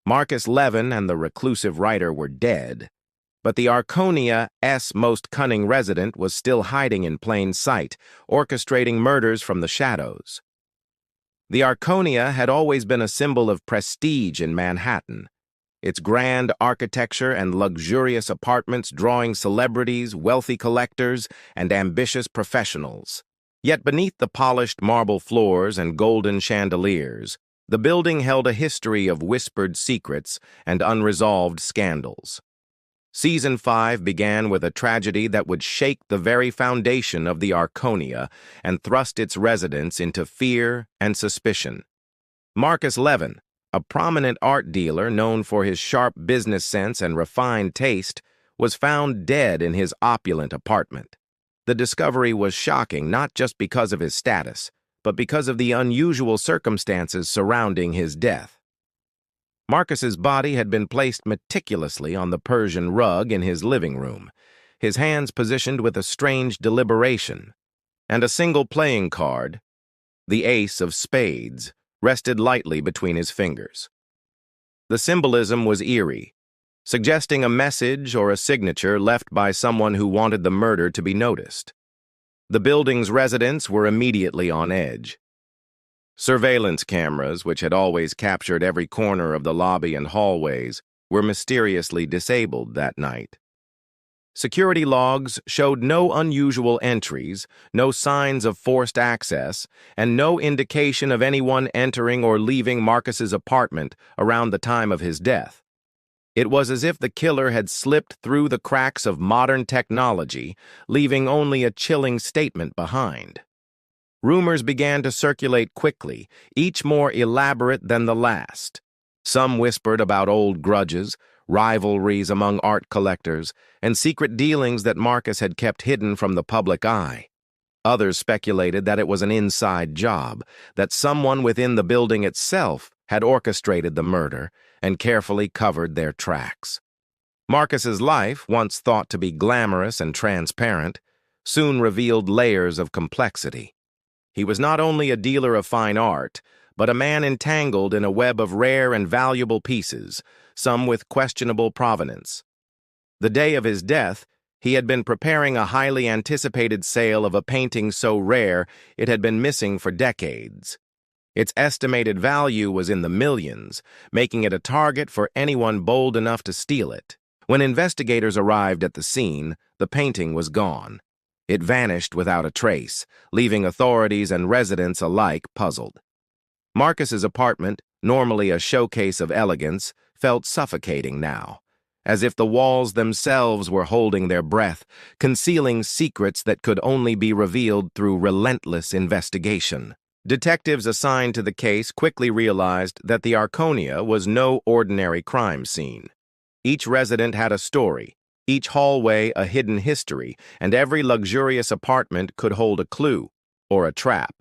Marcus Levin and the reclusive writer were dead, but the Arconia's most cunning resident was still hiding in plain sight, orchestrating murders from the shadows. The Arconia had always been a symbol of prestige in Manhattan, its grand architecture and luxurious apartments drawing celebrities, wealthy collectors, and ambitious professionals. Yet beneath the polished marble floors and golden chandeliers, the building held a history of whispered secrets and unresolved scandals. Season 5 began with a tragedy that would shake the very foundation of the Arconia and thrust its residents into fear and suspicion. Marcus Levin, a prominent art dealer known for his sharp business sense and refined taste, was found dead in his opulent apartment. The discovery was shocking not just because of his status, but because of the unusual circumstances surrounding his death. Marcus's body had been placed meticulously on the Persian rug in his living room, his hands positioned with a strange deliberation, and a single playing card, the ace of spades, rested lightly between his fingers. The symbolism was eerie, suggesting a message or a signature left by someone who wanted the murder to be noticed. The building's residents were immediately on edge. Surveillance cameras, which had always captured every corner of the lobby and hallways, were mysteriously disabled that night. Security logs showed no unusual entries, no signs of forced access, and no indication of anyone entering or leaving Marcus's apartment around the time of his death. It was as if the killer had slipped through the cracks of modern technology, leaving only a chilling statement behind. Rumors began to circulate quickly, each more elaborate than the last. Some whispered about old grudges, rivalries among art collectors, and secret dealings that Marcus had kept hidden from the public eye. Others speculated that it was an inside job, that someone within the building itself had orchestrated the murder and carefully covered their tracks. Marcus's life, once thought to be glamorous and transparent, soon revealed layers of complexity. He was not only a dealer of fine art, but a man entangled in a web of rare and valuable pieces, some with questionable provenance. The day of his death, he had been preparing a highly anticipated sale of a painting so rare it had been missing for decades. Its estimated value was in the millions, making it a target for anyone bold enough to steal it. When investigators arrived at the scene, the painting was gone. It vanished without a trace, leaving authorities and residents alike puzzled. Marcus's apartment, normally a showcase of elegance, felt suffocating now, as if the walls themselves were holding their breath, concealing secrets that could only be revealed through relentless investigation. Detectives assigned to the case quickly realized that the Arconia was no ordinary crime scene. Each resident had a story, each hallway a hidden history, and every luxurious apartment could hold a clue or a trap.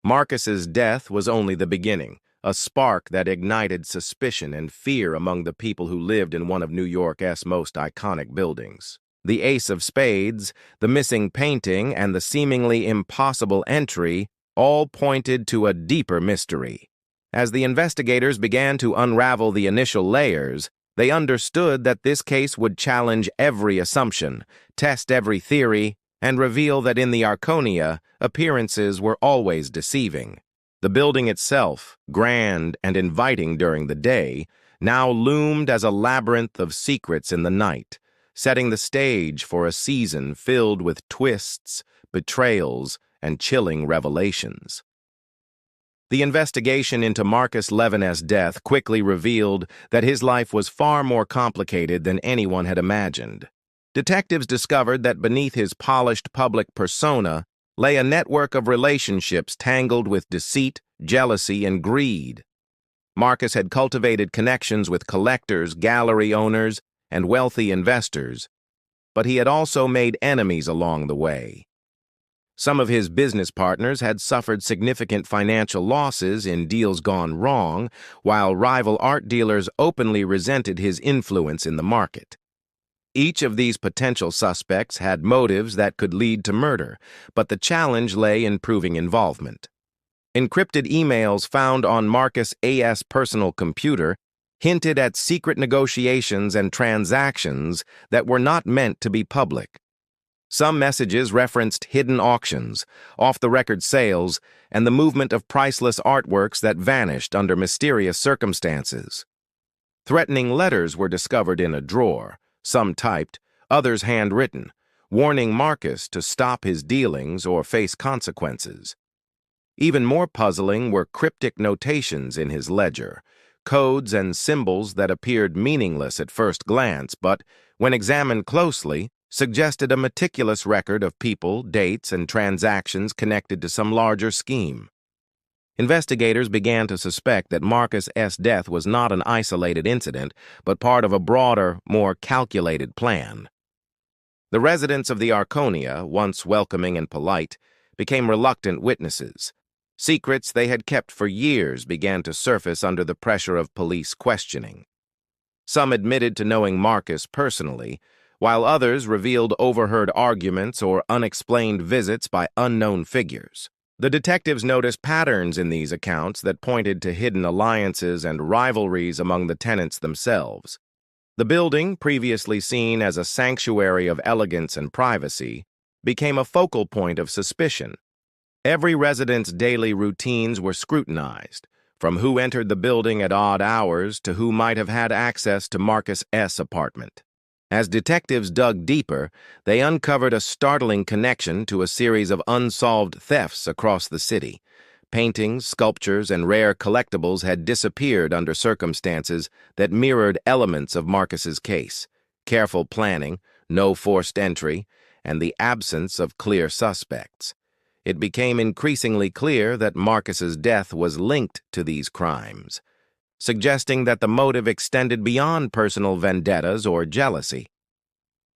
Marcus's death was only the beginning, a spark that ignited suspicion and fear among the people who lived in one of New York's most iconic buildings. The ace of spades, the missing painting, and the seemingly impossible entry all pointed to a deeper mystery. As the investigators began to unravel the initial layers, they understood that this case would challenge every assumption, test every theory, and reveal that in the Arconia, appearances were always deceiving. The building itself, grand and inviting during the day, now loomed as a labyrinth of secrets in the night, setting the stage for a season filled with twists, betrayals, and chilling revelations. The investigation into Marcus Levin's death quickly revealed that his life was far more complicated than anyone had imagined. Detectives discovered that beneath his polished public persona lay a network of relationships tangled with deceit, jealousy, and greed. Marcus had cultivated connections with collectors, gallery owners, and wealthy investors, but he had also made enemies along the way. Some of his business partners had suffered significant financial losses in deals gone wrong, while rival art dealers openly resented his influence in the market. Each of these potential suspects had motives that could lead to murder, but the challenge lay in proving involvement. Encrypted emails found on Marcus's personal computer hinted at secret negotiations and transactions that were not meant to be public. Some messages referenced hidden auctions, off-the-record sales, and the movement of priceless artworks that vanished under mysterious circumstances. Threatening letters were discovered in a drawer, some typed, others handwritten, warning Marcus to stop his dealings or face consequences. Even more puzzling were cryptic notations in his ledger, codes and symbols that appeared meaningless at first glance, but, when examined closely, suggested a meticulous record of people, dates, and transactions connected to some larger scheme. Investigators began to suspect that Marcus S. death was not an isolated incident, but part of a broader, more calculated plan. The residents of the Arconia, once welcoming and polite, became reluctant witnesses. Secrets they had kept for years began to surface under the pressure of police questioning. Some admitted to knowing Marcus personally, while others revealed overheard arguments or unexplained visits by unknown figures. The detectives noticed patterns in these accounts that pointed to hidden alliances and rivalries among the tenants themselves. The building, previously seen as a sanctuary of elegance and privacy, became a focal point of suspicion. Every resident's daily routines were scrutinized, from who entered the building at odd hours to who might have had access to Marcus S.'s apartment. As detectives dug deeper, they uncovered a startling connection to a series of unsolved thefts across the city. Paintings, sculptures, and rare collectibles had disappeared under circumstances that mirrored elements of Marcus's case: careful planning, no forced entry, and the absence of clear suspects. It became increasingly clear that Marcus's death was linked to these crimes, suggesting that the motive extended beyond personal vendettas or jealousy.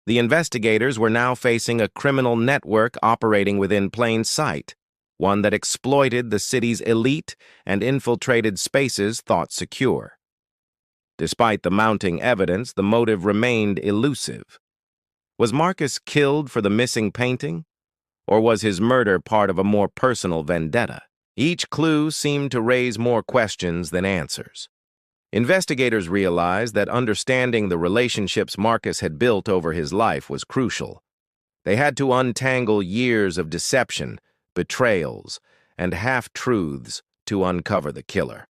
The investigators were now facing a criminal network operating within plain sight, one that exploited the city's elite and infiltrated spaces thought secure. Despite the mounting evidence, the motive remained elusive. Was Marcus killed for the missing painting? Or was his murder part of a more personal vendetta? Each clue seemed to raise more questions than answers. Investigators realized that understanding the relationships Marcus had built over his life was crucial. They had to untangle years of deception, betrayals, and half-truths to uncover the killer.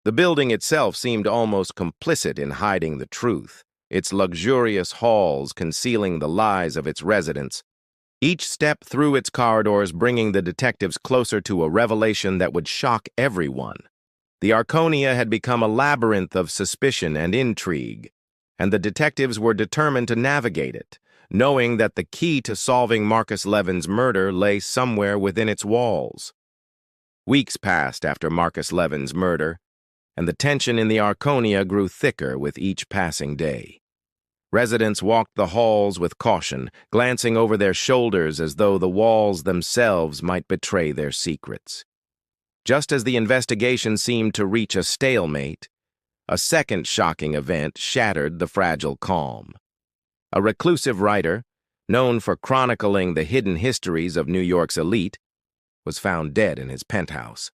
The building itself seemed almost complicit in hiding the truth, its luxurious halls concealing the lies of its residents, each step through its corridors bringing the detectives closer to a revelation that would shock everyone. The Arconia had become a labyrinth of suspicion and intrigue, and the detectives were determined to navigate it, knowing that the key to solving Marcus Levin's murder lay somewhere within its walls. Weeks passed after Marcus Levin's murder, and the tension in the Arconia grew thicker with each passing day. Residents walked the halls with caution, glancing over their shoulders as though the walls themselves might betray their secrets. Just as the investigation seemed to reach a stalemate, a second shocking event shattered the fragile calm. A reclusive writer, known for chronicling the hidden histories of New York's elite, was found dead in his penthouse.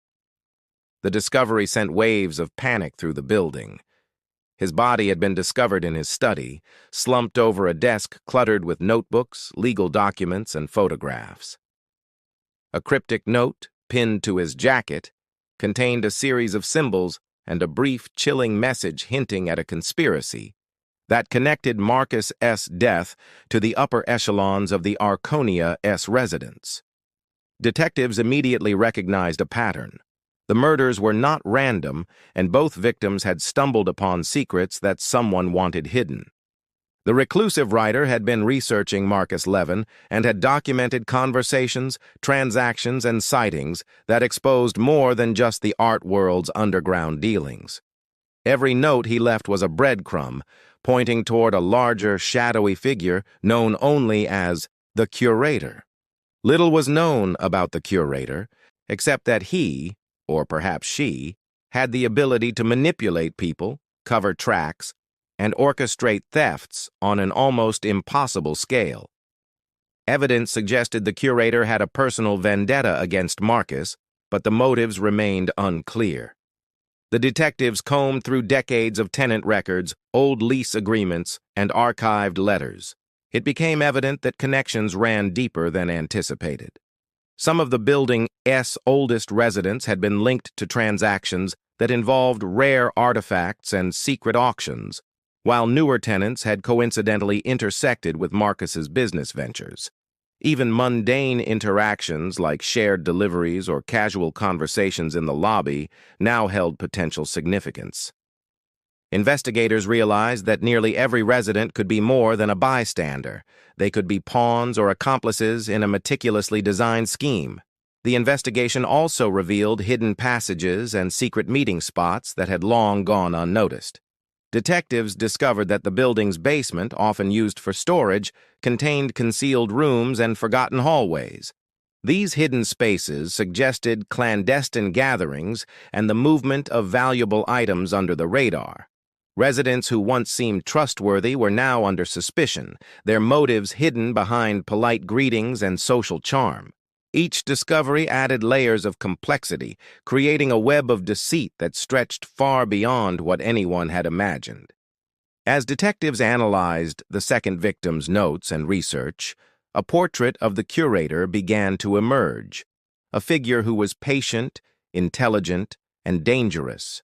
The discovery sent waves of panic through the building. His body had been discovered in his study, slumped over a desk cluttered with notebooks, legal documents, and photographs. A cryptic note, pinned to his jacket, contained a series of symbols and a brief, chilling message hinting at a conspiracy that connected Marcus S. death to the upper echelons of the Arconia S. residents. Detectives immediately recognized a pattern. The murders were not random, and both victims had stumbled upon secrets that someone wanted hidden. The reclusive writer had been researching Marcus Levin and had documented conversations, transactions, and sightings that exposed more than just the art world's underground dealings. Every note he left was a breadcrumb, pointing toward a larger, shadowy figure known only as the Curator. Little was known about the Curator, except that he, or perhaps she, had the ability to manipulate people, cover tracks, and orchestrate thefts on an almost impossible scale. Evidence suggested the Curator had a personal vendetta against Marcus, but the motives remained unclear. The detectives combed through decades of tenant records, old lease agreements, and archived letters. It became evident that connections ran deeper than anticipated. Some of the building's oldest residents had been linked to transactions that involved rare artifacts and secret auctions, while newer tenants had coincidentally intersected with Marcus's business ventures. Even mundane interactions like shared deliveries or casual conversations in the lobby now held potential significance. Investigators realized that nearly every resident could be more than a bystander. They could be pawns or accomplices in a meticulously designed scheme. The investigation also revealed hidden passages and secret meeting spots that had long gone unnoticed. Detectives discovered that the building's basement, often used for storage, contained concealed rooms and forgotten hallways. These hidden spaces suggested clandestine gatherings and the movement of valuable items under the radar. Residents who once seemed trustworthy were now under suspicion, their motives hidden behind polite greetings and social charm. Each discovery added layers of complexity, creating a web of deceit that stretched far beyond what anyone had imagined. As detectives analyzed the second victim's notes and research, a portrait of the curator began to emerge, a figure who was patient, intelligent, and dangerous.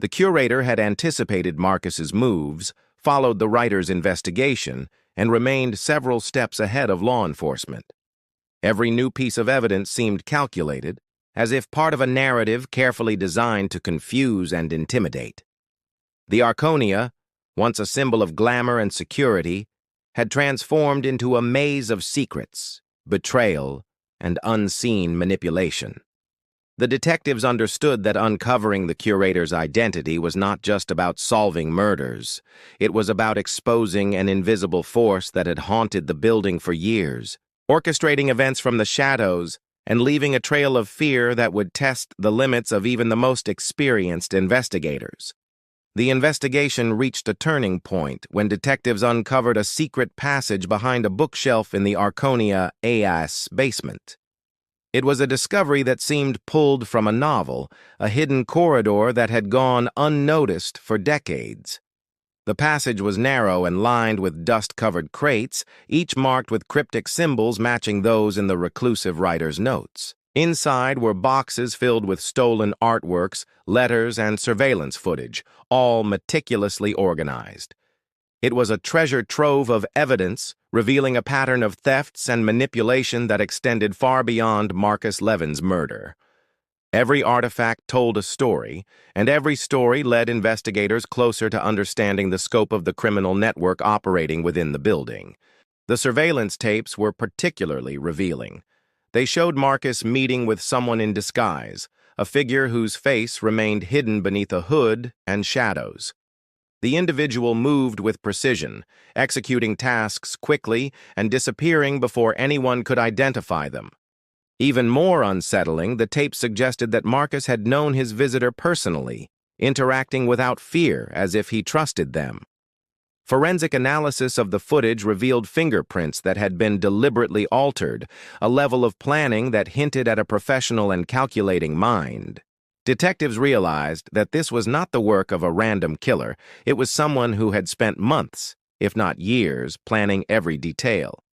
The curator had anticipated Marcus's moves, followed the writer's investigation, and remained several steps ahead of law enforcement. Every new piece of evidence seemed calculated, as if part of a narrative carefully designed to confuse and intimidate. The Arconia, once a symbol of glamour and security, had transformed into a maze of secrets, betrayal, and unseen manipulation. The detectives understood that uncovering the curator's identity was not just about solving murders. It was about exposing an invisible force that had haunted the building for years, orchestrating events from the shadows and leaving a trail of fear that would test the limits of even the most experienced investigators. The investigation reached a turning point when detectives uncovered a secret passage behind a bookshelf in the Arconia's basement. It was a discovery that seemed pulled from a novel, a hidden corridor that had gone unnoticed for decades. The passage was narrow and lined with dust-covered crates, each marked with cryptic symbols matching those in the reclusive writer's notes. Inside were boxes filled with stolen artworks, letters, and surveillance footage, all meticulously organized. It was a treasure trove of evidence, revealing a pattern of thefts and manipulation that extended far beyond Marcus Levin's murder. Every artifact told a story, and every story led investigators closer to understanding the scope of the criminal network operating within the building. The surveillance tapes were particularly revealing. They showed Marcus meeting with someone in disguise, a figure whose face remained hidden beneath a hood and shadows. The individual moved with precision, executing tasks quickly and disappearing before anyone could identify them. Even more unsettling, the tape suggested that Marcus had known his visitor personally, interacting without fear as if he trusted them. Forensic analysis of the footage revealed fingerprints that had been deliberately altered, a level of planning that hinted at a professional and calculating mind. Detectives realized that this was not the work of a random killer. It was someone who had spent months, if not years, planning every detail.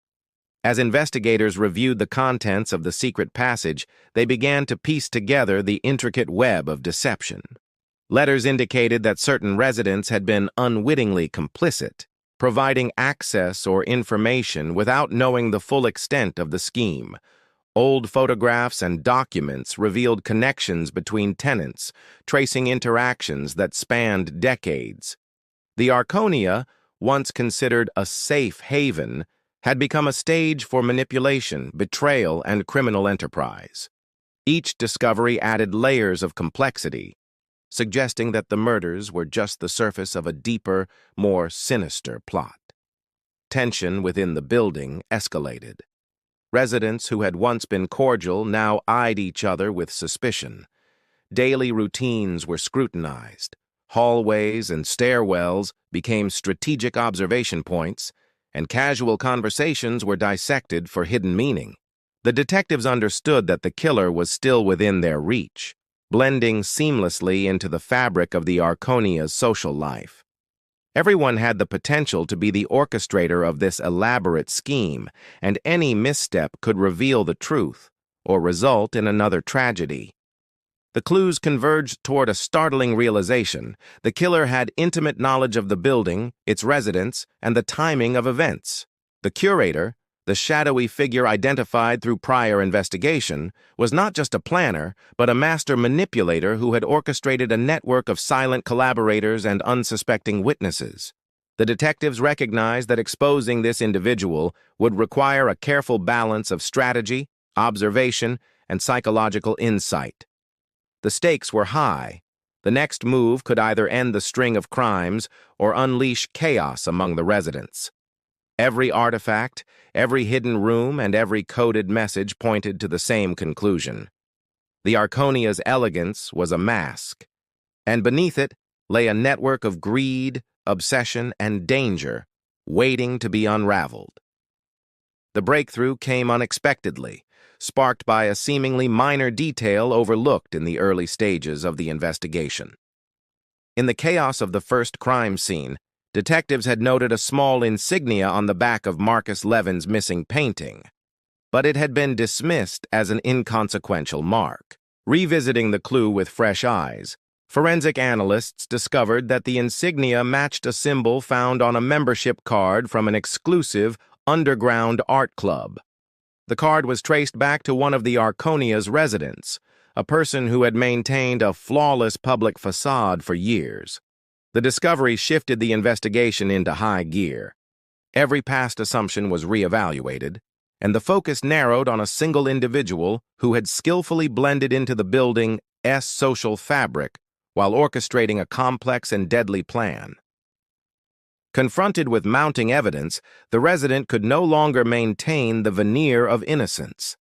As investigators reviewed the contents of the secret passage, they began to piece together the intricate web of deception. Letters indicated that certain residents had been unwittingly complicit, providing access or information without knowing the full extent of the scheme. Old photographs and documents revealed connections between tenants, tracing interactions that spanned decades. The Arconia, once considered a safe haven, had become a stage for manipulation, betrayal, and criminal enterprise. Each discovery added layers of complexity, suggesting that the murders were just the surface of a deeper, more sinister plot. Tension within the building escalated. Residents who had once been cordial now eyed each other with suspicion. Daily routines were scrutinized. Hallways and stairwells became strategic observation points, and casual conversations were dissected for hidden meaning. The detectives understood that the killer was still within their reach, blending seamlessly into the fabric of the Arconia's social life. Everyone had the potential to be the orchestrator of this elaborate scheme, and any misstep could reveal the truth or result in another tragedy. The clues converged toward a startling realization. The killer had intimate knowledge of the building, its residents, and the timing of events. The Curator, the shadowy figure identified through prior investigation, was not just a planner, but a master manipulator who had orchestrated a network of silent collaborators and unsuspecting witnesses. The detectives recognized that exposing this individual would require a careful balance of strategy, observation, and psychological insight. The stakes were high. The next move could either end the string of crimes or unleash chaos among the residents. Every artifact, every hidden room, and every coded message pointed to the same conclusion. The Arconia's elegance was a mask, and beneath it lay a network of greed, obsession, and danger, waiting to be unraveled. The breakthrough came unexpectedly, sparked by a seemingly minor detail overlooked in the early stages of the investigation. In the chaos of the first crime scene, detectives had noted a small insignia on the back of Marcus Levin's missing painting, but it had been dismissed as an inconsequential mark. Revisiting the clue with fresh eyes, forensic analysts discovered that the insignia matched a symbol found on a membership card from an exclusive underground art club. The card was traced back to one of the Arconia's residents, a person who had maintained a flawless public facade for years. The discovery shifted the investigation into high gear. Every past assumption was reevaluated, and the focus narrowed on a single individual who had skillfully blended into the building's social fabric while orchestrating a complex and deadly plan. Confronted with mounting evidence, the resident could no longer maintain the veneer of innocence.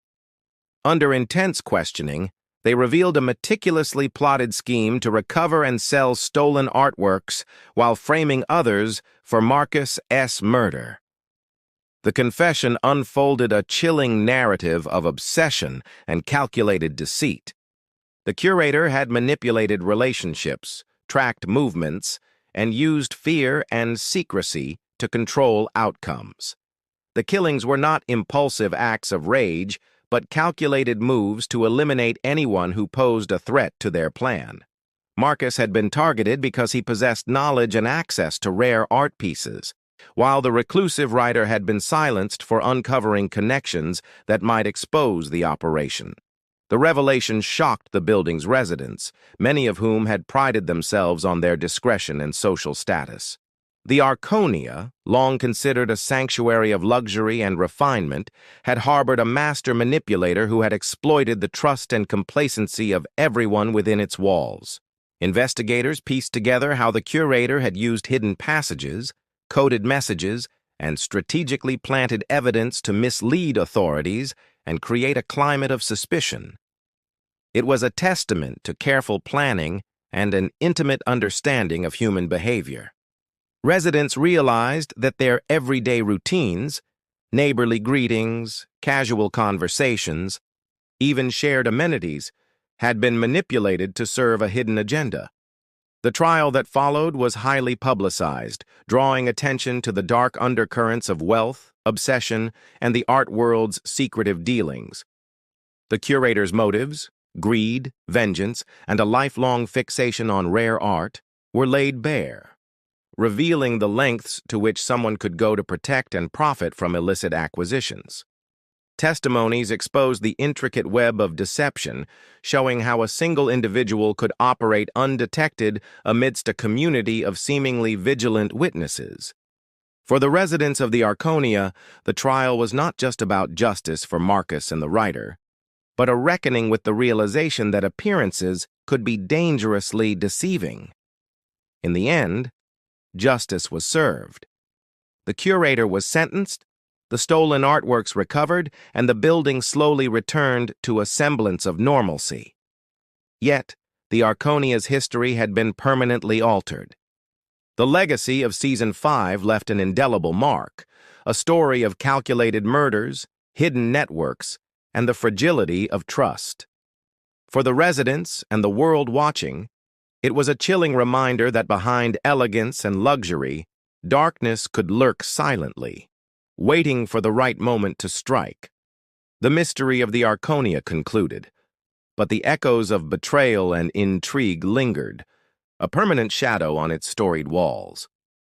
Under intense questioning, they revealed a meticulously plotted scheme to recover and sell stolen artworks while framing others for Marcus's murder. The confession unfolded a chilling narrative of obsession and calculated deceit. The Curator had manipulated relationships, tracked movements, and used fear and secrecy to control outcomes. The killings were not impulsive acts of rage, but calculated moves to eliminate anyone who posed a threat to their plan. Marcus had been targeted because he possessed knowledge and access to rare art pieces, while the reclusive writer had been silenced for uncovering connections that might expose the operation. The revelation shocked the building's residents, many of whom had prided themselves on their discretion and social status. The Arconia, long considered a sanctuary of luxury and refinement, had harbored a master manipulator who had exploited the trust and complacency of everyone within its walls. Investigators pieced together how the Curator had used hidden passages, coded messages, and strategically planted evidence to mislead authorities and create a climate of suspicion. It was a testament to careful planning and an intimate understanding of human behavior. Residents realized that their everyday routines, neighborly greetings, casual conversations, even shared amenities, had been manipulated to serve a hidden agenda. The trial that followed was highly publicized, drawing attention to the dark undercurrents of wealth, obsession, and the art world's secretive dealings. The Curator's motives, greed, vengeance, and a lifelong fixation on rare art were laid bare, revealing the lengths to which someone could go to protect and profit from illicit acquisitions. Testimonies exposed the intricate web of deception, showing how a single individual could operate undetected amidst a community of seemingly vigilant witnesses. For the residents of the Arconia, the trial was not just about justice for Marcus and the writer, but a reckoning with the realization that appearances could be dangerously deceiving. In the end, justice was served. The Curator was sentenced, the stolen artworks recovered, and the building slowly returned to a semblance of normalcy. Yet, the Arconia's history had been permanently altered. The legacy of Season 5 left an indelible mark, a story of calculated murders, hidden networks, and the fragility of trust. For the residents and the world watching, it was a chilling reminder that behind elegance and luxury, darkness could lurk silently, waiting for the right moment to strike. The mystery of the Arconia concluded, but the echoes of betrayal and intrigue lingered, a permanent shadow on its storied walls.